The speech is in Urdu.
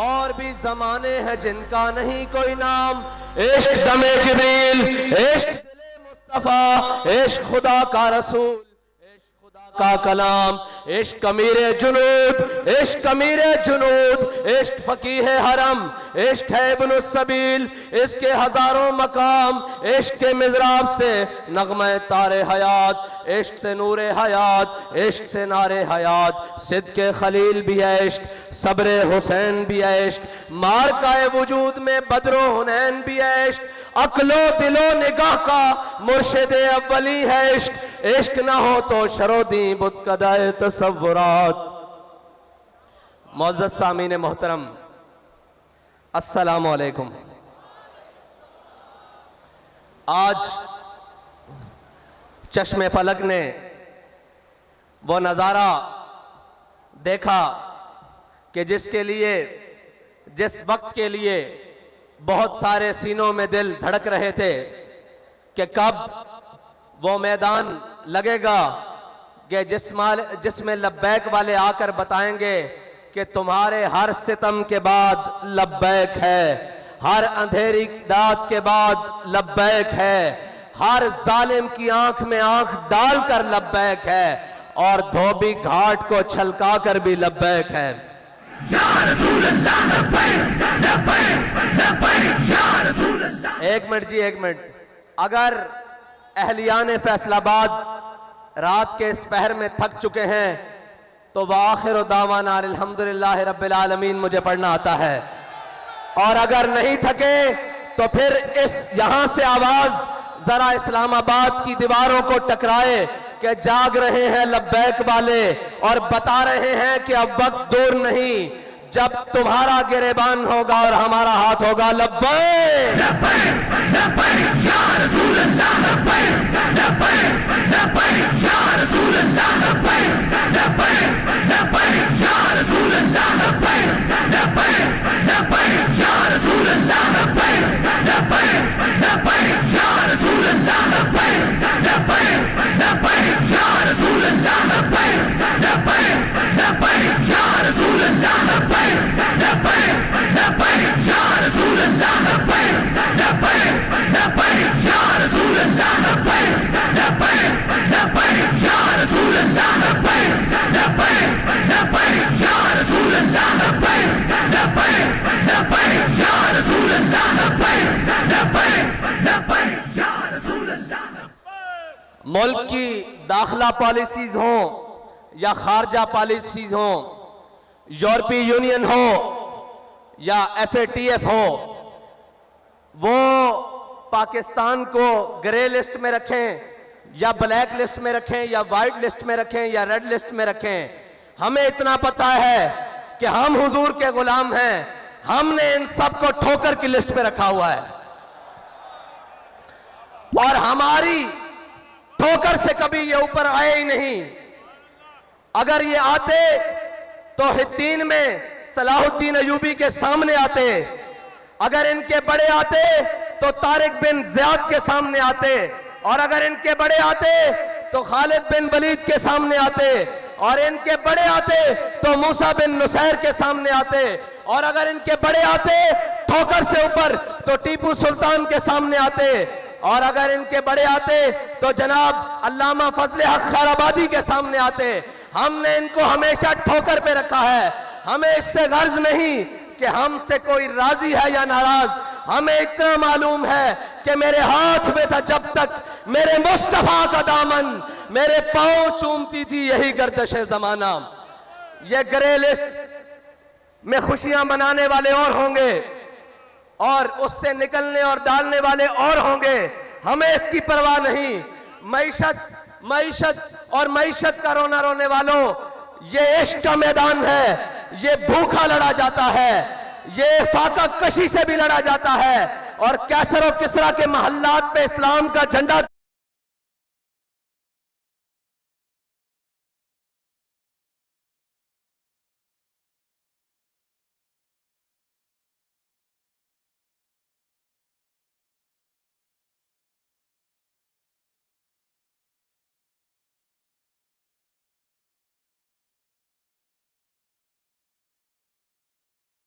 اور بھی زمانے ہیں جن کا نہیں کوئی نام. عشق دم جبریل، عشق دل مصطفیٰ، عشق خدا کا رسول، عشق خدا کا کلام، عشق امیر جنود، عشق امیر جنود، عشق فقیہ حرم، عشق ہے ابن السبیل، اس کے ہزاروں مقام، عشق کے مضراب سے نغمہ تار حیات، عشق سے نور حیات، عشق سے نار حیات، صدق خلیل بھی ہے عشق، صبر حسین بھی ہے عشق، مارکہ وجود میں بدر و حنین بھی ہے عشق، عقل و دل و نگاہ کا مرشد اولی ہے عشق، عشق نہ ہو تو شرودی بتکدہ تصورات. معزز سامعین محترم، السلام علیکم. آج چشم فلک نے وہ نظارہ دیکھا کہ جس وقت کے لیے بہت سارے سینوں میں دل دھڑک رہے تھے کہ کب وہ میدان لگے گا کہ جس میں لبیک والے آ کر بتائیں گے کہ تمہارے ہر ستم کے بعد لبیک ہے، ہر اندھیری داد کے بعد لبیک ہے، ہر ظالم کی آنکھ میں آنکھ ڈال کر لبیک ہے، اور دھوبی گھاٹ کو چھلکا کر بھی لبیک ہے. یا رسول اللہ لبیک لبیک لبیک یا رسول اللہ. ایک منٹ، اگر اہلیان فیصل آباد رات کے اس پہر میں تھک چکے ہیں تو وآخر دعوانا الحمدللہ رب العالمین مجھے پڑھنا آتا ہے، اور اگر نہیں تھکے تو پھر یہاں سے آواز ذرا اسلام آباد کی دیواروں کو ٹکرائے کہ جاگ رہے ہیں لبیک والے، اور بتا رہے ہیں کہ اب وقت دور نہیں جب تمہارا گریبان ہوگا اور ہمارا ہاتھ ہوگا. لبیک لبیک لبیک یا رسول اللہ لبیک لبیک لبیک یا رسول اللہ لبیک لبیک لبیک یا رسول اللہ لبیک لبیک لبیک یا رسول اللہ لبیک لبیک لبیک یا رسول اللہ لبیک لبیک لبیک یا رسول اللہ لبیک لبیک لبیک یا رسول اللہ لبیک لبیک لبیک یا رسول اللہ لبیک لبیک لبیک یا رسول اللہ لبیک لبیک لبیک یا رسول اللہ لبیک لبیک لبیک یا رسول اللہ لبیک لبیک لبیک یا رسول اللہ لبیک لبیک لبیک یا رسول اللہ. ملک کی داخلہ پالیسیز ہوں یا خارجہ پالیسیز ہوں، یورپی یونین ہو یا FATF ہو، وہ پاکستان کو گرے لسٹ میں رکھیں یا بلیک لسٹ میں رکھیں یا وائٹ لسٹ میں رکھیں یا ریڈ لسٹ میں رکھیں، ہمیں اتنا پتہ ہے کہ ہم حضور کے غلام ہیں. ہم نے ان سب کو ٹھوکر کی لسٹ پہ رکھا ہوا ہے، اور ہماری ٹھوکر سے کبھی یہ اوپر آئے ہی نہیں. اگر یہ آتے تو حطین میں صلاح الدین ایوبی کے سامنے آتے، اگر ان کے بڑے آتے تو طارق بن زیاد کے سامنے آتے، اور اگر ان کے بڑے آتے تو خالد بن ولید کے سامنے آتے، اور ان کے بڑے آتے تو موسیٰ بن نصیر کے سامنے آتے، اور اگر ان کے بڑے آتے ٹھوکر سے اوپر تو ٹیپو سلطان کے سامنے آتے، اور اگر ان کے بڑے آتے تو جناب علامہ فضل حق خیر آبادی کے سامنے آتے. ہم نے ان کو ہمیشہ ٹھوکر پہ رکھا ہے. ہمیں اس سے غرض نہیں کہ ہم سے کوئی راضی ہے یا ناراض، ہمیں اتنا معلوم ہے کہ میرے ہاتھ میں تھا جب تک میرے مصطفیٰ کا دامن، میرے پاؤں چومتی تھی یہی گردش زمانہ. یہ گرے لسٹ میں خوشیاں منانے والے اور ہوں گے، اور اس سے نکلنے اور ڈالنے والے اور ہوں گے. ہمیں اس کی پرواہ نہیں. معیشت اور معیشت کا رونا رونے والوں، یہ عشق کا میدان ہے. یہ بھوکا لڑا جاتا ہے، یہ فاقہ کشی سے بھی لڑا جاتا ہے، اور کیسر و کسرا کے محلات پہ اسلام کا جھنڈا